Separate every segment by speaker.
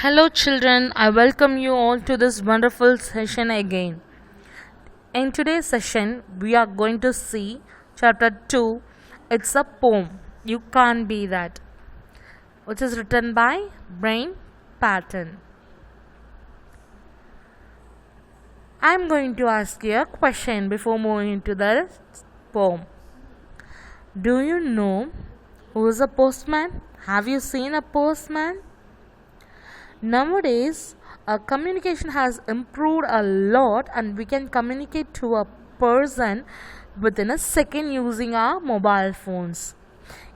Speaker 1: Hello, children. I welcome you all to this wonderful session again. In today's session, we are going to see chapter 2. It's a poem. You can't be that, which is written by Brain Patton. I'm going to ask you a question before moving into the poem. Do you know who is a postman? Have you seen a postman? Nowadays, communication has improved a lot, and we can communicate to a person within a second using our mobile phones.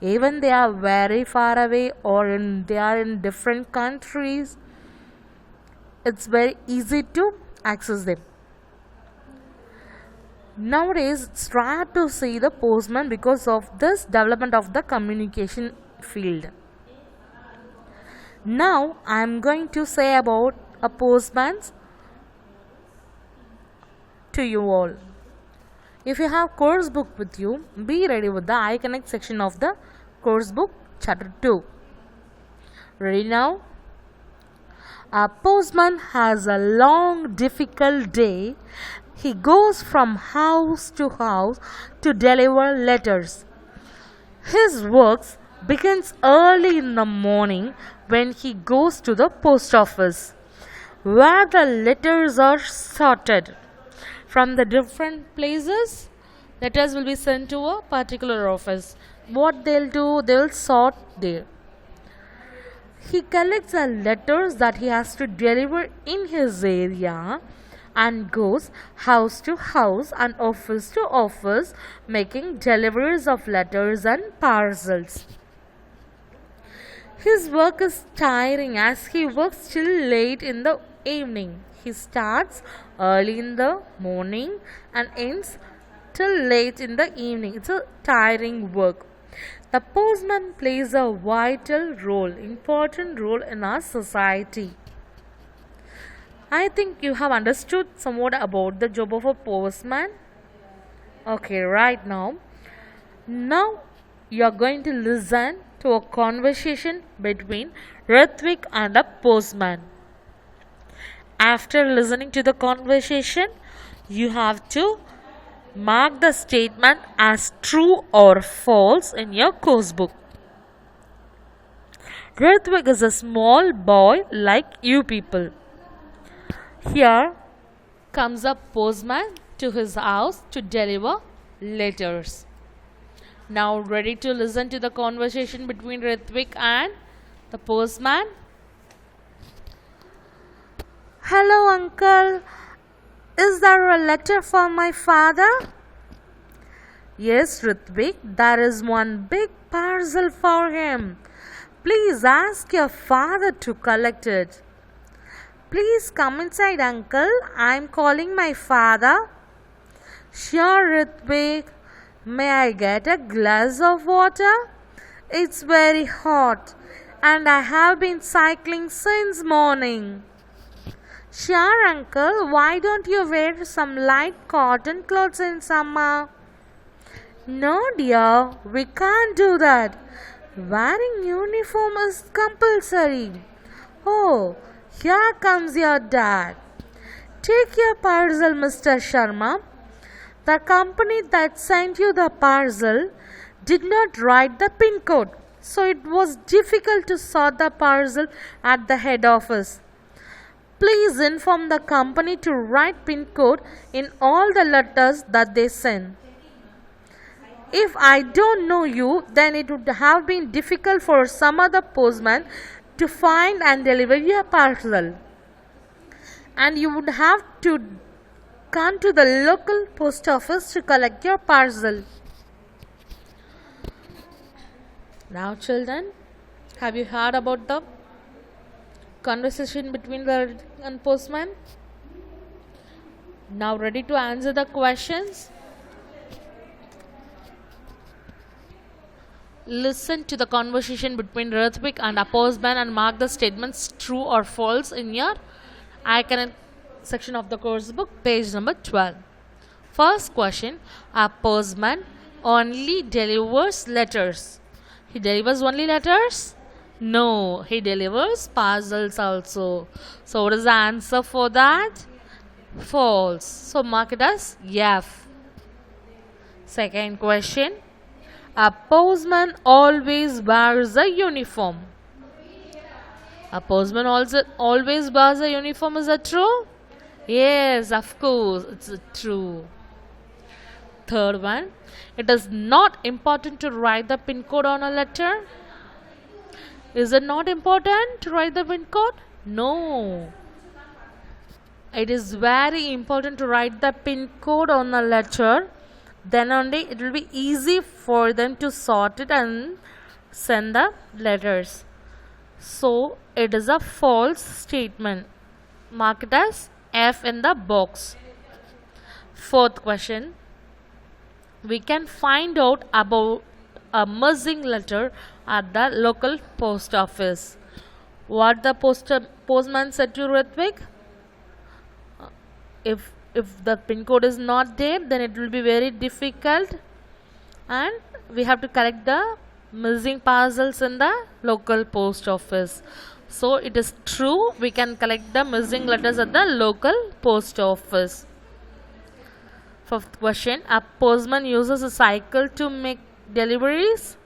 Speaker 1: Even they are very far away or they are in different countries, it's very easy to access them. Nowadays, it's rare to see the postman because of this development of the communication field. Now I am going to say about a postman to you all. If you have course book with you, be ready with the iConnect section of the course book chapter 2. Ready now? A postman has a long difficult day. He goes from house to house to deliver letters. His work begins early in the morning when he goes to the post office, where the letters are sorted. From the different places, letters will be sent to a particular office. What they'll do, they'll sort there. He collects the letters that he has to deliver in his area and goes house to house and office to office, making deliveries of letters and parcels. His work is tiring as he works till late in the evening. He starts early in the morning and ends till late in the evening. It's a tiring work. The postman plays a vital role, important role in our society. I think you have understood somewhat about the job of a postman. Okay, right now. Now you are going to listen to a conversation between Ritvik and a postman. After listening to the conversation, you have to mark the statement as true or false in your course book. Ritvik is a small boy like you people. Here comes a postman to his house to deliver letters. Now ready to listen to the conversation between Ritvik and the postman? Hello, uncle. Is there a letter for my father? Yes, Ritvik, there is one big parcel for him. Please ask your father to collect it. Please come inside, uncle. I am calling my father. Sure, Ritvik. May I get a glass of water? It's very hot and I have been cycling since morning. Sure, uncle. Why don't you wear some light cotton clothes in summer? No, dear. We can't do that. Wearing uniform is compulsory. Oh, here comes your dad. Take your parcel, Mr. Sharma. The company that sent you the parcel did not write the pin code, so it was difficult to sort the parcel at the head office. Please inform the company to write pin code in all the letters that they send. If I don't know you, then it would have been difficult for some other postman to find and deliver your parcel, and you would have to come to the local post office to collect your parcel. Now, children, have you heard about the conversation between the and postman? Now ready to answer the questions? Listen to the conversation between Ritvik and a postman and mark the statements true or false in your iConnect section of the course book, page number 12. First question, a postman only delivers letters. He delivers only letters? No, he delivers parcels also. So what is the answer for that? False. So mark it as F. Second question. A postman always wears a uniform. A postman also always wears a uniform. Is that true? Yes, of course, it's true. Third one. It is not important to write the pin code on a letter. Is it not important to write the pin code? No. It is very important to write the pin code on a letter. Then only it will be easy for them to sort it and send the letters. So it is a false statement. Mark it as F in the box. Fourth question. We can find out about a missing letter at the local post office. What the postman said to Ritvik? If the pin code is not there, then it will be very difficult, and we have to collect the missing parcels in the local post office. So it is true, we can collect the missing letters at the local post office. Fifth question. A postman uses a cycle to make deliveries?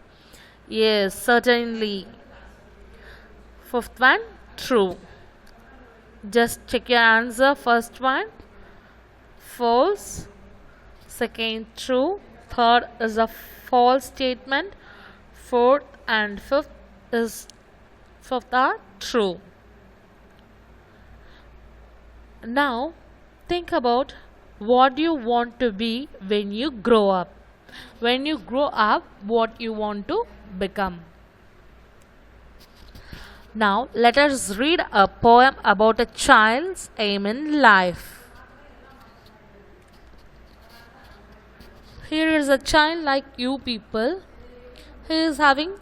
Speaker 1: Yes, certainly. Fifth one, true. Just check your answer. First one, false. Second, true. Third is a false statement. Fourth and fifth are true. Now, think about what you want to be when you grow up. When you grow up, what you want to become. Now, let us read a poem about a child's aim in life. Here is a child like you people. He is having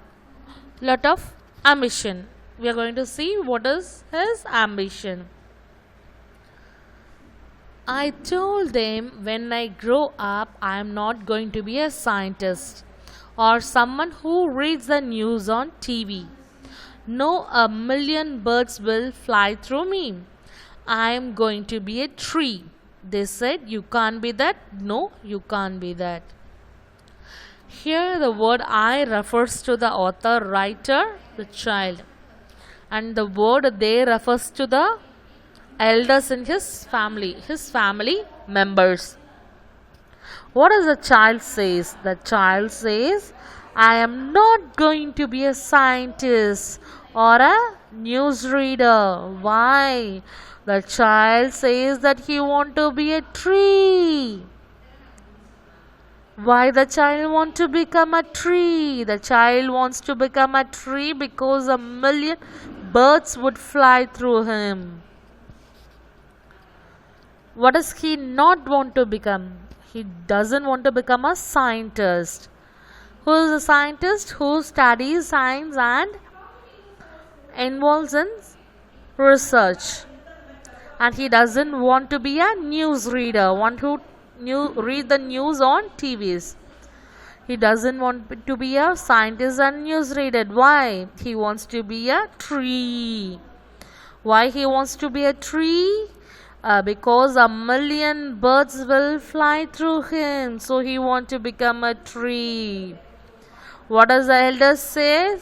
Speaker 1: lot of ambition. We are going to see what is his ambition. I told them when I grow up, I am not going to be a scientist or someone who reads the news on TV. No, a million birds will fly through me. I am going to be a tree. They said, you can't be that. No, you can't be that. Here the word I refers to the author, writer, the child. And the word they refers to the elders in his family members. What does the child says? The child says, I am not going to be a scientist or a newsreader. Why? The child says that he want to be a tree. Why the child want to become a tree? The child wants to become a tree because a million birds would fly through him. What does he not want to become? He doesn't want to become a scientist. Who is a scientist? Who studies science and involves in research. And he doesn't want to be a newsreader, one who read the news on TVs. He doesn't want to be a scientist and newsreader. Why? He wants to be a tree. Why he wants to be a tree? Because a million birds will fly through him. So he wants to become a tree. What does the elder say?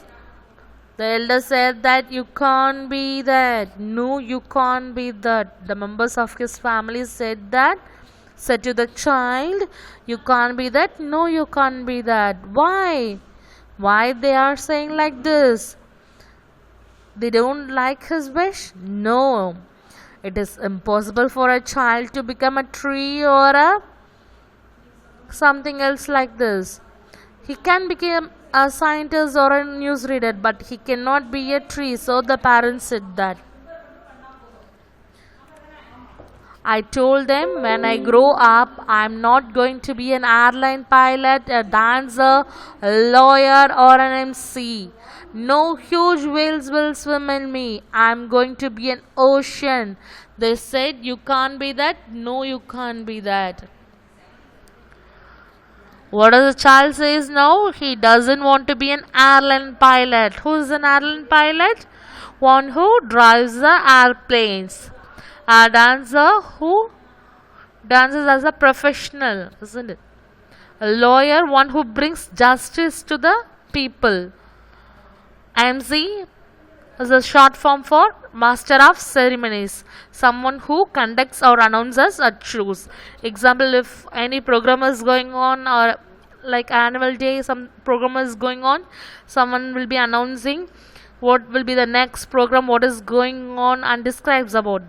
Speaker 1: The elder said that you can't be that. No, you can't be that. The members of his family said to the child, you can't be that. No, you can't be that. Why? Why they are saying like this? They don't like his wish? No. It is impossible for a child to become a tree or something else like this. He can become a scientist or a newsreader, but he cannot be a tree. So the parents said that. I told them when I grow up, I'm not going to be an airline pilot, a dancer, a lawyer, or an MC. No huge whales will swim in me. I'm going to be an ocean. They said, you can't be that. No, you can't be that. What does the child says now? He doesn't want to be an airline pilot. Who is an airline pilot? One who drives the airplanes. A dancer who dances as a professional, isn't it? A lawyer, one who brings justice to the people. MC is a short form for Master of Ceremonies, someone who conducts or announces a truce. Example, if any program is going on, or like annual day, some program is going on, someone will be announcing what will be the next program, what is going on, and describes about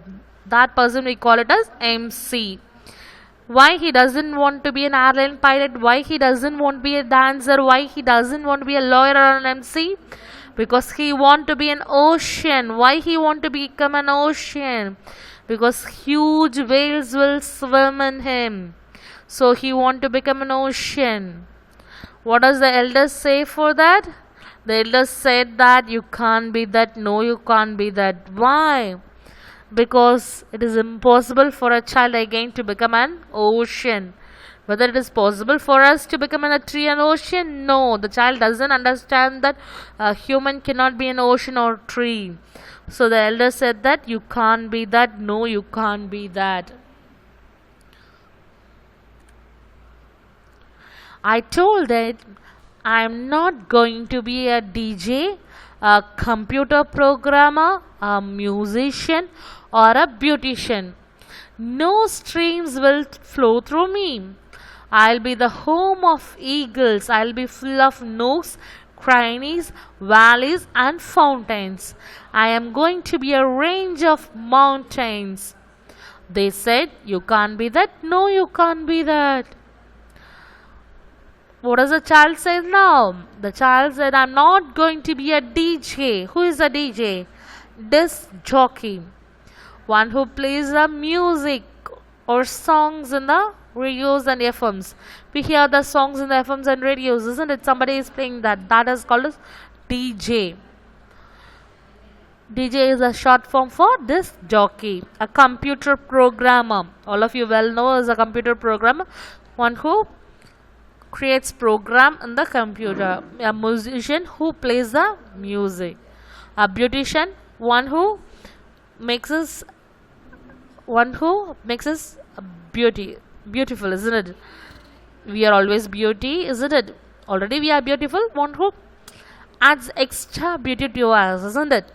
Speaker 1: that person. We call it as MC. Why he doesn't want to be an airline pilot, why he doesn't want to be a dancer, why he doesn't want to be a lawyer or an MC? Because he want to be an ocean. Why he want to become an ocean? Because huge whales will swim in him, so he want to become an ocean. What does the elders say for that? The elders said that you can't be that. No, you can't be that. Why? Because it is impossible for a child again to become an ocean. Whether it is possible for us to become a tree and ocean? No, the child doesn't understand that a human cannot be an ocean or tree. So the elder said that you can't be that. No, you can't be that. I told that I'm not going to be a DJ, a computer programmer, a musician, or a beautician. No streams will flow through me. I'll be the home of eagles. I'll be full of nooks, crannies, valleys, and fountains. I am going to be a range of mountains. They said, you can't be that. No, you can't be that. What does the child say now? The child said, I'm not going to be a DJ. Who is a DJ? Disc jockey. One who plays the music or songs in the radios and FMs. We hear the songs in the FMs and radios, isn't it? Somebody is playing that. That is called as DJ. DJ is a short form for disc jockey. A computer programmer. All of you well know as a computer programmer. One who creates program in the computer. A musician who plays the music. A beautician, one who makes us beautiful, isn't it? We are always beauty, isn't it? Already we are beautiful. One who adds extra beauty to us, isn't it?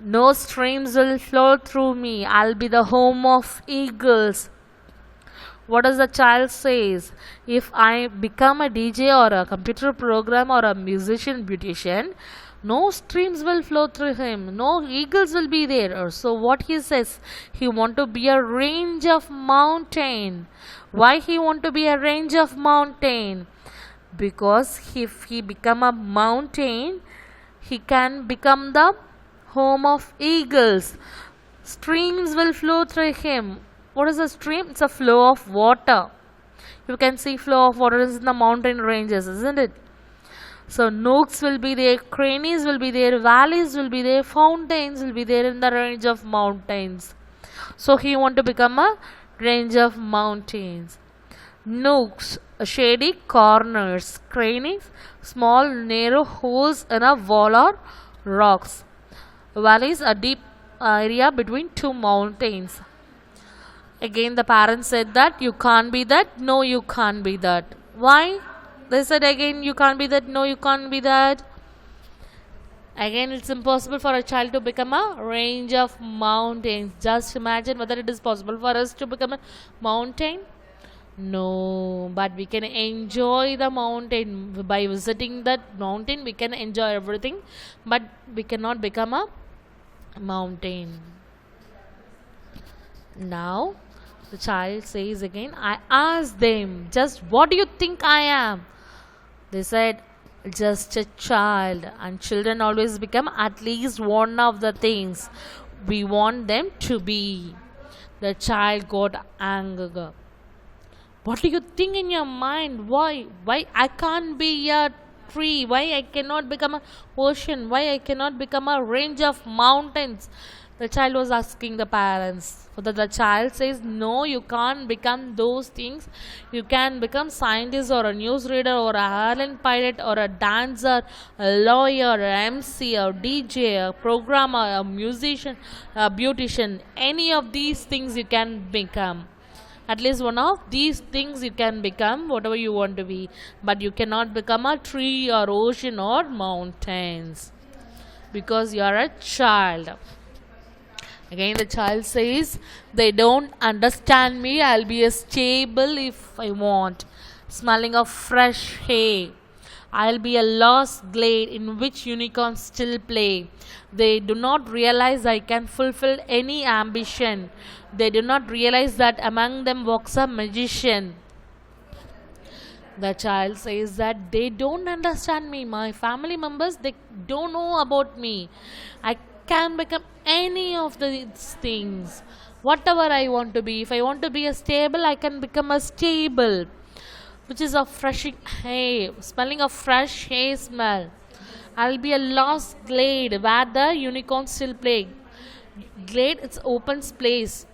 Speaker 1: No streams will flow through me. I'll be the home of eagles. What does the child says? If I become a DJ or a computer programmer or a musician, beautician, no streams will flow through him. No eagles will be there. So what he says, he want to be a range of mountain. Why he want to be a range of mountain? Because if he become a mountain, he can become the home of eagles. Streams will flow through him. What is a stream? It's a flow of water. You can see flow of water is in the mountain ranges, isn't it? So nooks will be there, crannies will be there, valleys will be there, fountains will be there in the range of mountains. So he want to become a range of mountains. Nooks, shady corners, crannies, small narrow holes in a wall or rocks. Valleys, a deep area between two mountains. Again the parents said that you can't be that. No, you can't be that. Why? They said again, you can't be that. No, you can't be that. Again, it's impossible for a child to become a range of mountains. Just imagine whether it is possible for us to become a mountain. No, but we can enjoy the mountain. By visiting that mountain, we can enjoy everything. But we cannot become a mountain. Now, the child says again, I asked them, just what do you think I am? They said, just a child. And children always become at least one of the things we want them to be. The child got anger. What do you think in your mind? Why I can't be a tree? Why I cannot become an ocean? Why I cannot become a range of mountains? The child was asking the parents. So that the child says, no, you can't become those things. You can become scientist or a newsreader or a airline pilot or a dancer, a lawyer, a MC, a DJ, a programmer, a musician, a beautician. Any of these things you can become. At least one of these things you can become, whatever you want to be. But you cannot become a tree or ocean or mountains. Because you are a child. Again, the child says, they don't understand me. I'll be a stable if I want. Smelling of fresh hay. I'll be a lost glade in which unicorns still play. They do not realize I can fulfill any ambition. They do not realize that among them walks a magician. The child says that they don't understand me. My family members, they don't know about me. I can become any of these things. Whatever I want to be. If I want to be a stable, I can become a stable. Which is a fresh hay. Smelling of fresh hay smell. I'll be a lost glade where the unicorns still play. Glade, it's open space.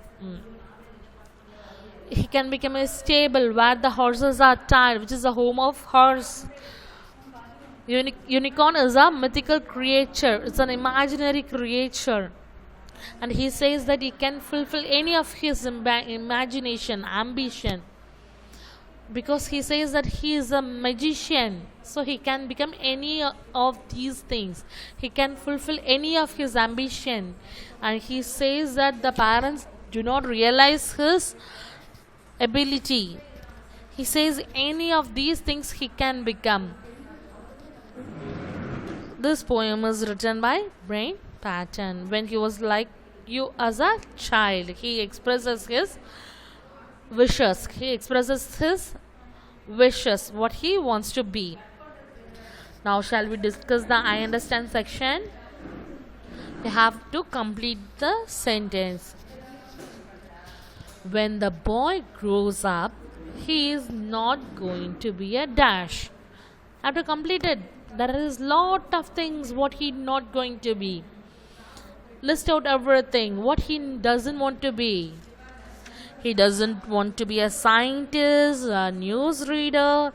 Speaker 1: He can become a stable where the horses are tied, which is the home of horse. Unicorn is a mythical creature, it's an imaginary creature. And he says that he can fulfill any of his imagination, ambition. Because he says that he is a magician, so he can become any of these things. He can fulfill any of his ambition. And he says that the parents do not realize his ability. He says any of these things he can become. This poem is written by Brain Patten. When he was like you as a child, he expresses his wishes. He expresses his wishes, what he wants to be. Now shall we discuss the I understand section? You have to complete the sentence. When the boy grows up, he is not going to be a dash. After completed, there is lot of things what he not going to be. List out everything what he doesn't want to be. He doesn't want to be a scientist, a newsreader,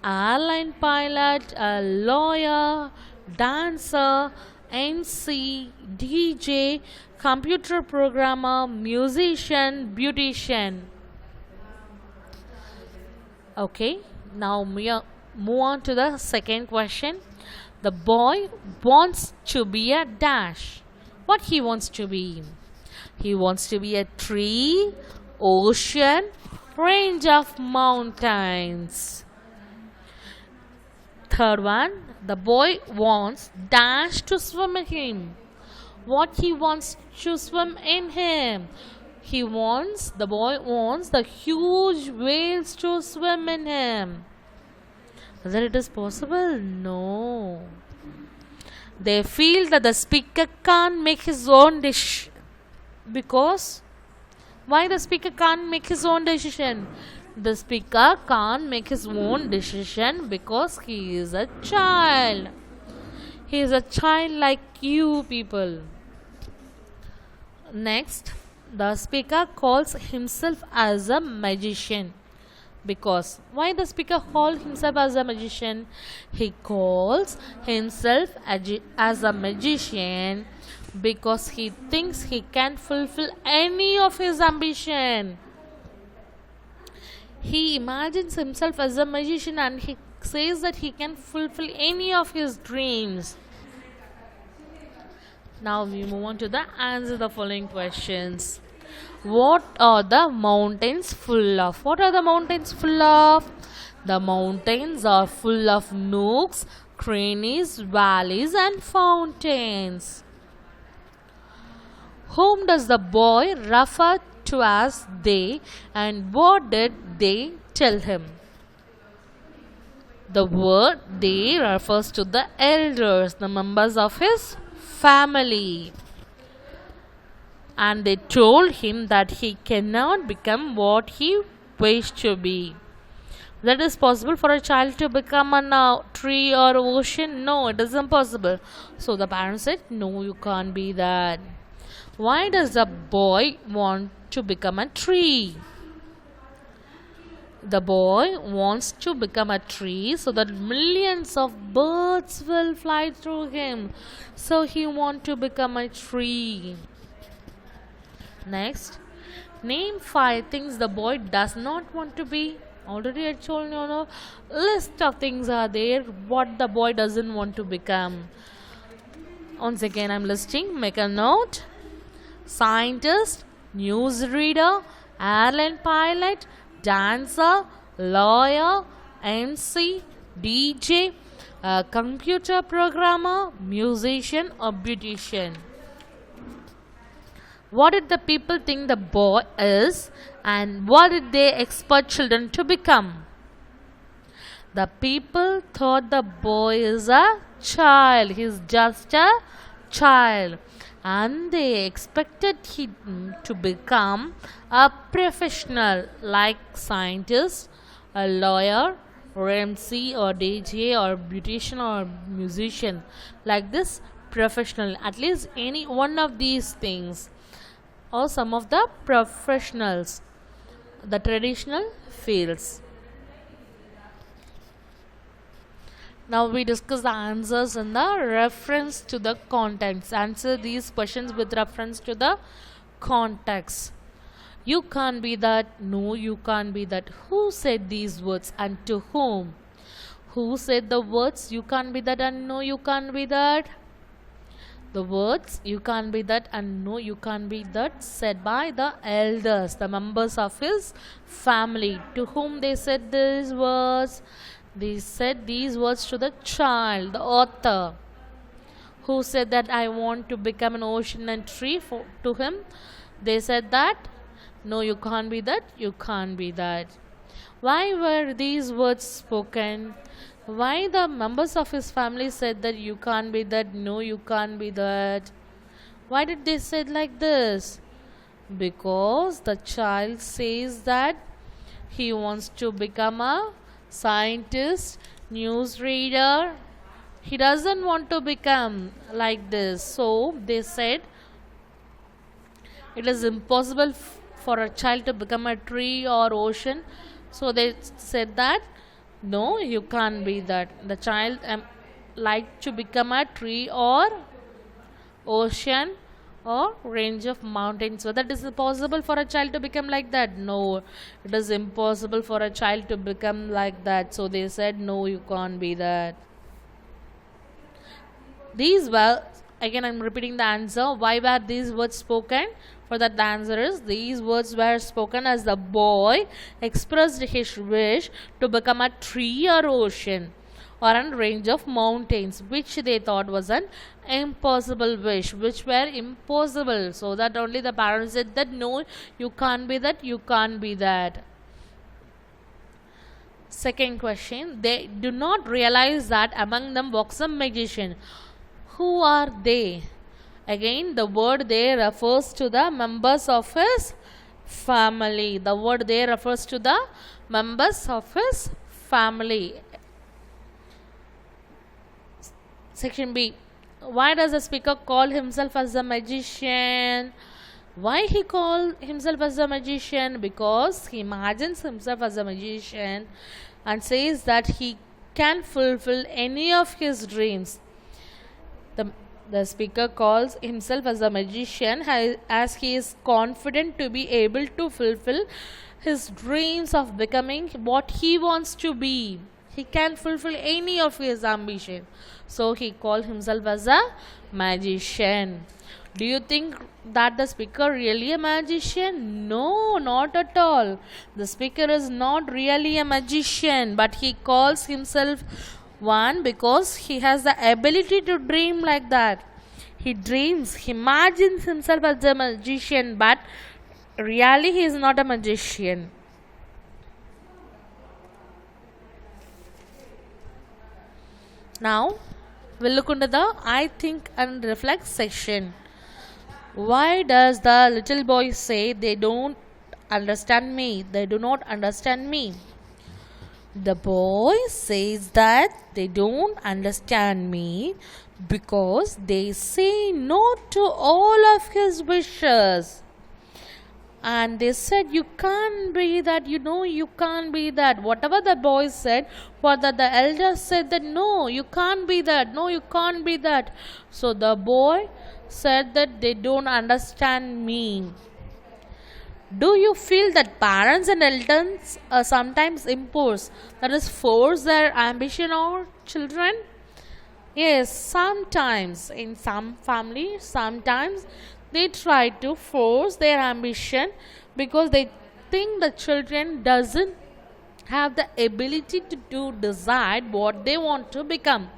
Speaker 1: airline pilot, a lawyer, dancer, MC, DJ, computer programmer, musician, beautician. Okay, now move on to the second question. The boy wants to be a dash. What he wants to be? He wants to be a tree, ocean, range of mountains. Third one, the boy wants dash to swim in him. What he wants to swim in him? The boy wants the huge whales to swim in him. Whether it is possible? No. They feel that the speaker can't make his own decision. Because why the speaker can't make his own decision? The speaker can't make his own decision because he is a child. He is a child like you people. Next, the speaker calls himself as a magician. Because why the speaker calls himself as a magician? He calls himself as a magician because he thinks he can fulfill any of his ambition. He imagines himself as a magician and he says that he can fulfill any of his dreams. Now we move on to the answer the following questions. What are the mountains full of? What are the mountains full of? The mountains are full of nooks, crannies, valleys and fountains. Whom does the boy refer to as they and what did they tell him? The word they refers to the elders, the members of his family. And they told him that he cannot become what he wished to be. That is possible for a child to become a tree or ocean? No, it is impossible. So the parents said, no, you can't be that. Why does the boy want to become a tree? The boy wants to become a tree so that millions of birds will fly through him. So he wants to become a tree. Next, name 5 things the boy does not want to be. Already I told you, list of things are there what the boy doesn't want to become. Once again I'm listing. Make a note. Scientist, newsreader, airline pilot, dancer, lawyer, MC, DJ, computer programmer, musician or beautician. What did the people think the boy is, and what did they expect children to become? The people thought the boy is a child. He's just a child. And they expected him to become a professional like scientist, a lawyer, or MC or DJ or beautician or musician. Like this professional, at least any one of these things, or some of the professionals, the traditional fields. Now we discuss the answers in the reference to the contents. Answer these questions with reference to the context. You can't be that. No, you can't be that. Who said these words and to whom? Who said the words you can't be that and no, you can't be that? The words you can't be that and no, you can't be that said by the elders, the members of his family. To whom they said these words? They said these words to the child, the author. Who said that I want to become an ocean and tree to him? They said that no, you can't be that, you can't be that. Why were these words spoken? Why the members of his family said that you can't be that, no, you can't be that? Why did they say like this? Because the child says that he wants to become a scientist, newsreader. He doesn't want to become like this. So they said it is impossible for a child to become a tree or ocean. So they said that no, you can't be that. The child like to become a tree or ocean or range of mountains. So that is it possible for a child to become like that? No, it is impossible for a child to become like that. So they said no, you can't be that. These were, again I'm repeating the answer. Why were these words spoken? For that the answer is these words were spoken as the boy expressed his wish to become a tree or ocean or a range of mountains, which they thought was an impossible wish, which were impossible. So that only the parents said that no, you can't be that, you can't be that. Second question, they do not realize that among them walks a magician. Who are they? Again, the word they refers to the members of his family. The word they refers to the members of his family. Section B. Why does the speaker call himself as a magician? Why he called himself as a magician? Because he imagines himself as a magician and says that he can fulfill any of his dreams. The speaker calls himself as a magician as he is confident to be able to fulfill his dreams of becoming what he wants to be. He can fulfill any of his ambition. So he called himself as a magician. Do you think that the speaker really a magician? No, not at all. The speaker is not really a magician, but he calls himself one because he has the ability to dream like that. He dreams, he imagines himself as a magician, but really he is not a magician. Now we'll look into the I think and reflect section. Why does the little boy say they don't understand me? They do not understand me. The boy says that they don't understand me because they say no to all of his wishes. And they said, you can't be that, you can't be that. Whatever the boy said, the elders said that no, you can't be that, no, you can't be that. So the boy said that they don't understand me. Do you feel that parents and elders sometimes impose, that is, force their ambition on children? Yes, sometimes in some families, sometimes they try to force their ambition because they think the children doesn't have the ability to decide what they want to become,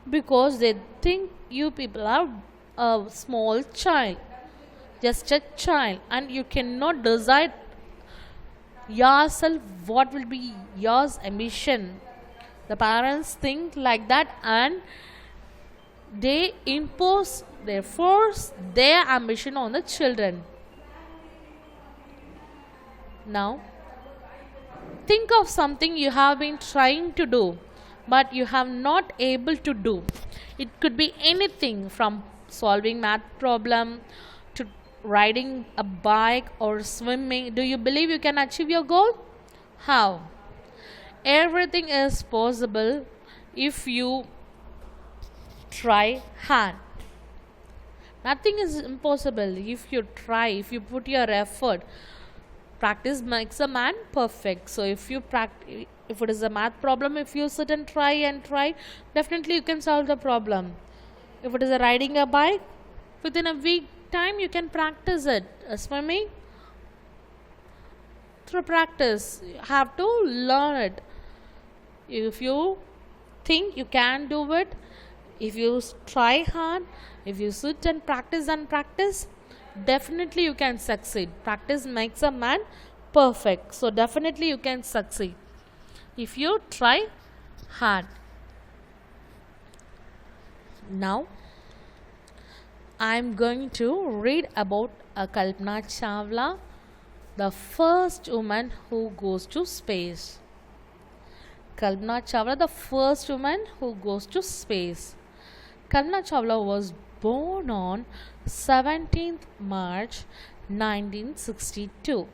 Speaker 1: because they think you people are a small child, just a child, and you cannot decide yourself what will be your ambition. The parents think like that, and they impose, they force their ambition on the children. Now think of something you have been trying to do but you have not able to do. It could be anything from solving math problem to riding a bike or swimming. Do you believe you can achieve your goal? How? Everything is possible if you try hard. Nothing is impossible if you try, if you put your effort. Practice makes a man perfect. So if if it is a math problem, if you sit and try, definitely you can solve the problem. If it is a riding a bike, within a week time you can practice it. Swimming, through practice you have to learn it. If you think you can do it, if you try hard, if you sit and practice, definitely you can succeed. Practice makes a man perfect. So definitely you can succeed if you try hard. Now I am going to read about Kalpana Chawla, the first woman who goes to space. Kalpana Chawla, the first woman who goes to space. Kalpana Chawla was born on 17th March 1962.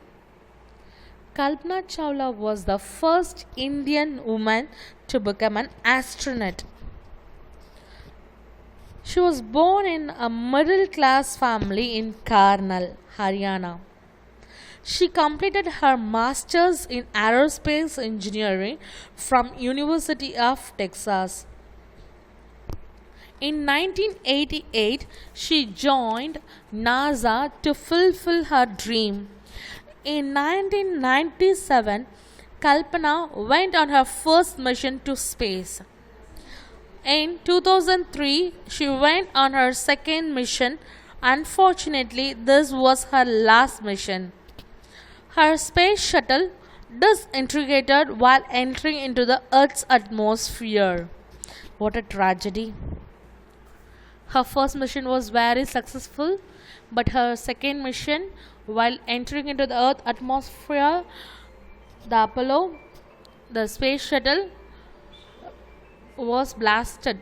Speaker 1: Kalpana Chawla was the first Indian woman to become an astronaut. She was born in a middle class family in Karnal, Haryana. She completed her masters in aerospace engineering from University of Texas. In 1988, she joined NASA to fulfill her dream. In 1997, Kalpana went on her first mission to space. In 2003, she went on her second mission. Unfortunately, this was her last mission. Her space shuttle disintegrated while entering into the Earth's atmosphere. What a tragedy. Her first mission was very successful, but her second mission, while entering into the Earth atmosphere, the Apollo, the space shuttle, was blasted.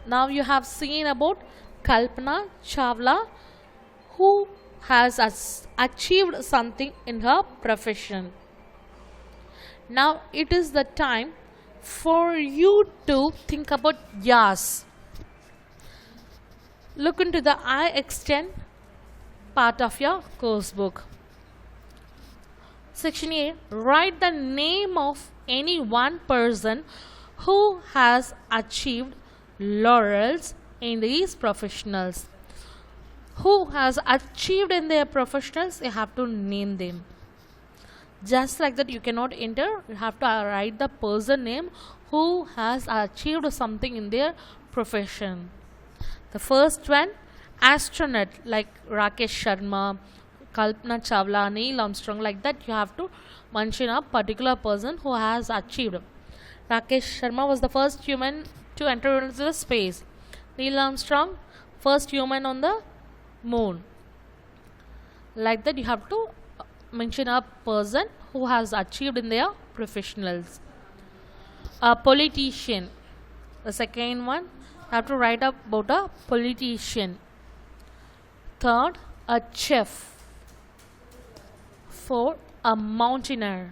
Speaker 1: Now you have seen about Kalpana Chawla, who has achieved something in her profession. Now it is the time for you to think about yours. Look into the I extend part of your course book. Section A. Write the name of any one person who has achieved laurels in these professionals. Who has achieved in their professionals, you have to name them. Just like that, you cannot enter, you have to write the person name who has achieved something in their profession. The first one, astronaut, like Rakesh Sharma, Kalpana Chawla, Neil Armstrong, like that you have to mention a particular person who has achieved. Rakesh Sharma was the first human to enter into the space. Neil Armstrong, first human on the moon. Like that you have to mention a person who has achieved in their professionals. A politician. The second one, you have to write about a politician. Third, a chef. Fourth, a mountaineer.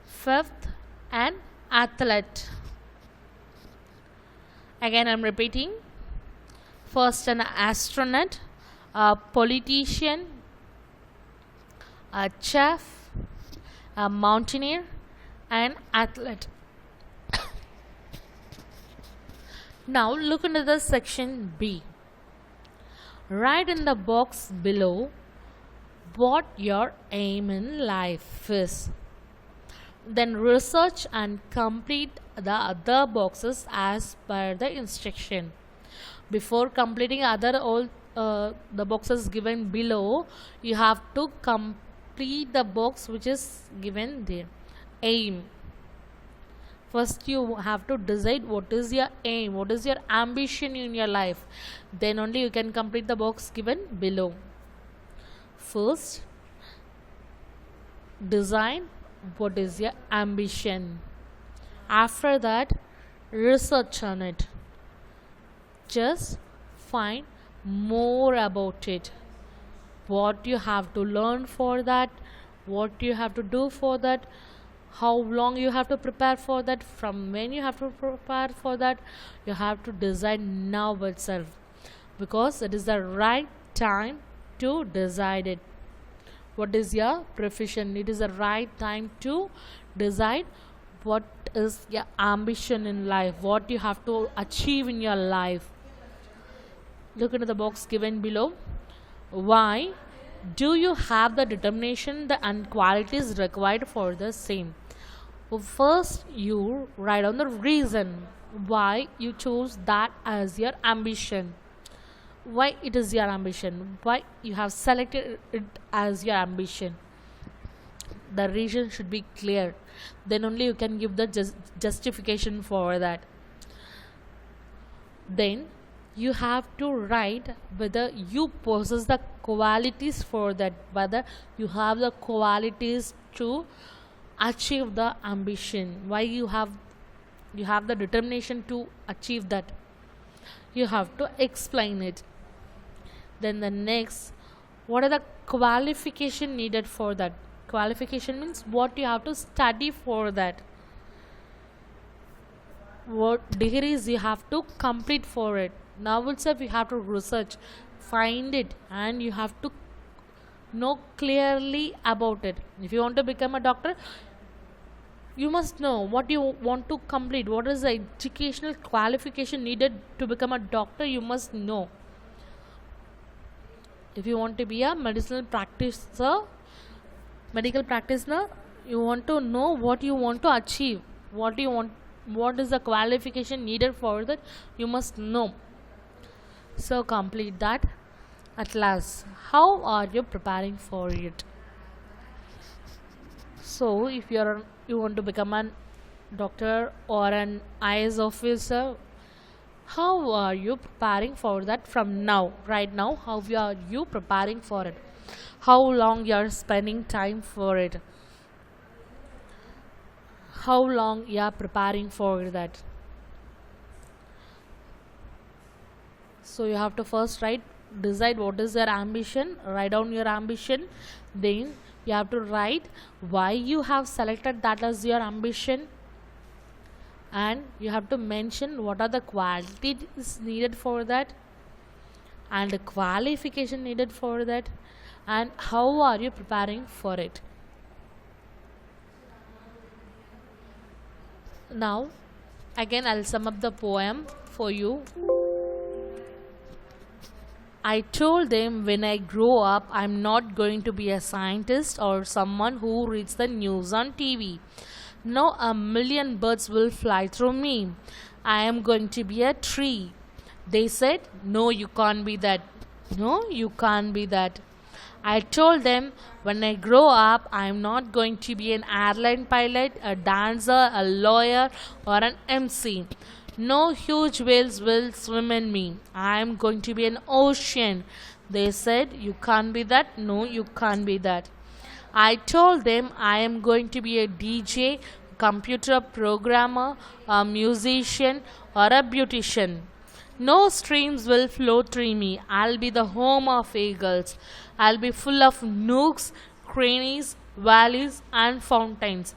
Speaker 1: Fifth, an athlete. Again, I'm repeating. First, an astronaut, a politician, a chef, a mountaineer, and athlete. Now look into the section B. Write in the box below what your aim in life is. Then research and complete the other boxes as per the instruction. Before completing all the boxes given below, you have to complete the box which is given there. Aim. First you have to decide what is your aim, what is your ambition in your life. Then only you can complete the box given below. First, design what is your ambition. After that, research on it. Just find more about it. What you have to learn for that, what you have to do for that, how long you have to prepare for that, from when you have to prepare for that. You have to decide now itself, because it is the right time to decide it. What is your profession? It is the right time to decide what is your ambition in life, what you have to achieve in your life. Look into the box given below. Why do you have the determination and qualities required for the same? First, you write down the reason why you chose that as your ambition. Why it is your ambition? Why you have selected it as your ambition? The reason should be clear. Then only you can give the justification for that. Then you have to write whether you possess the qualities for that, whether you have the qualities to achieve the ambition, why you have the determination to achieve that. You have to explain it. Then the next, what are the qualification needed for that? Qualification means what you have to study for that, what degrees you have to complete for it. Now itself you have to research, find it, and you have to know clearly about it. If you want to become a doctor, you must know what you want to complete, what is the educational qualification needed to become a doctor. You must know. If you want to be a medical practitioner, you want to know what you want to achieve, what is the qualification needed for that. You must know. So complete that. At last, how are you preparing for it? So if you want to become a doctor or an IAS officer, how are you preparing for that from now, right now? How are you preparing for it? How long you are spending time for it? How long you are preparing for that? So you have to first decide what is your ambition, write down your ambition. Then you have to write why you have selected that as your ambition, and you have to mention what are the qualities needed for that and the qualification needed for that, and how are you preparing for it. Now again I'll sum up the poem for you. I told them when I grow up, I'm not going to be a scientist or someone who reads the news on TV. No, a million birds will fly through me. I am going to be a tree. They said, no, you can't be that. No, you can't be that. I told them when I grow up, I'm not going to be an airline pilot, a dancer, a lawyer, or an MC. No huge whales will swim in me. I am going to be an ocean. They said, you can't be that. No, you can't be that. I told them I am going to be a DJ, computer programmer, a musician, or a beautician. No streams will flow through me. I'll be the home of eagles. I'll be full of nooks, crannies, valleys, and fountains.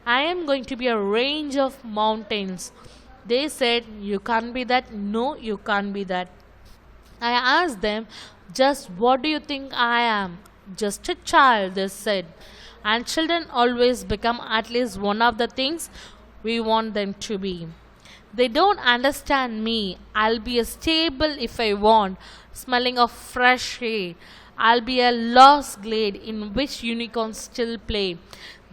Speaker 1: I am going to be a range of mountains. They said, "You can't be that." No, you can't be that. I asked them, "Just what do you think I am?" "Just a child," they said. And children always become at least one of the things we want them to be. They don't understand me. I'll be a stable if I want, smelling of fresh hay. I'll be a lost glade in which unicorns still play.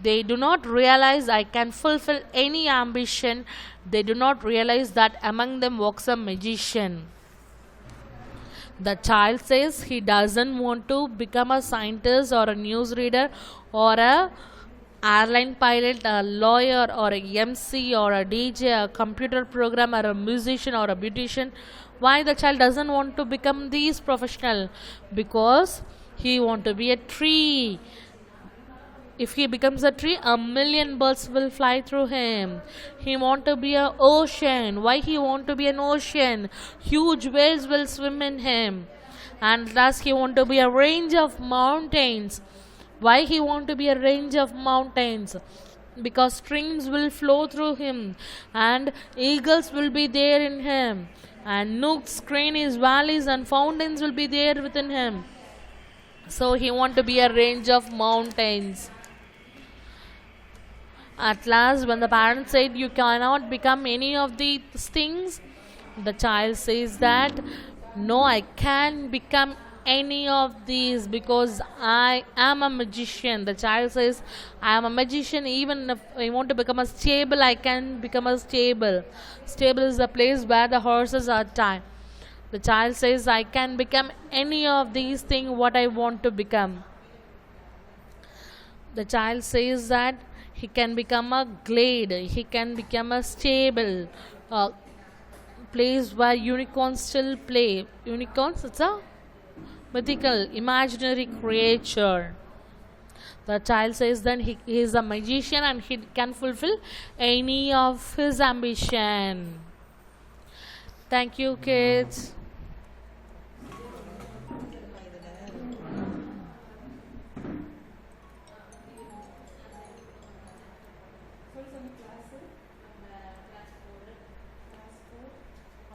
Speaker 1: They do not realize I can fulfill any ambition. They do not realize that among them walks a magician. The child says he doesn't want to become a scientist or a newsreader or a airline pilot, a lawyer or a MC or a DJ, a computer programmer, a musician or a beautician. Why the child doesn't want to become these professional? Because he want to be a tree. If he becomes a tree, a million birds will fly through him. He want to be an ocean. Why he want to be an ocean? Huge whales will swim in him. And thus he want to be a range of mountains. Why he want to be a range of mountains? Because streams will flow through him, and eagles will be there in him, and nooks, crannies, valleys, and fountains will be there within him. So he want to be a range of mountains. At last, when the parents said, "You cannot become any of these things," the child says that, "No, I can become any of these because I am a magician." The child says, "I am a magician. Even if I want to become a stable, I can become a stable." Stable is the place where the horses are tied. The child says, "I can become any of these things what I want to become." The child says that he can become a glade, he can become a stable, a place where unicorns still play. Unicorns, it's a mythical, imaginary creature. The child says then he is a magician and he can fulfill any of his ambition. Thank you, kids.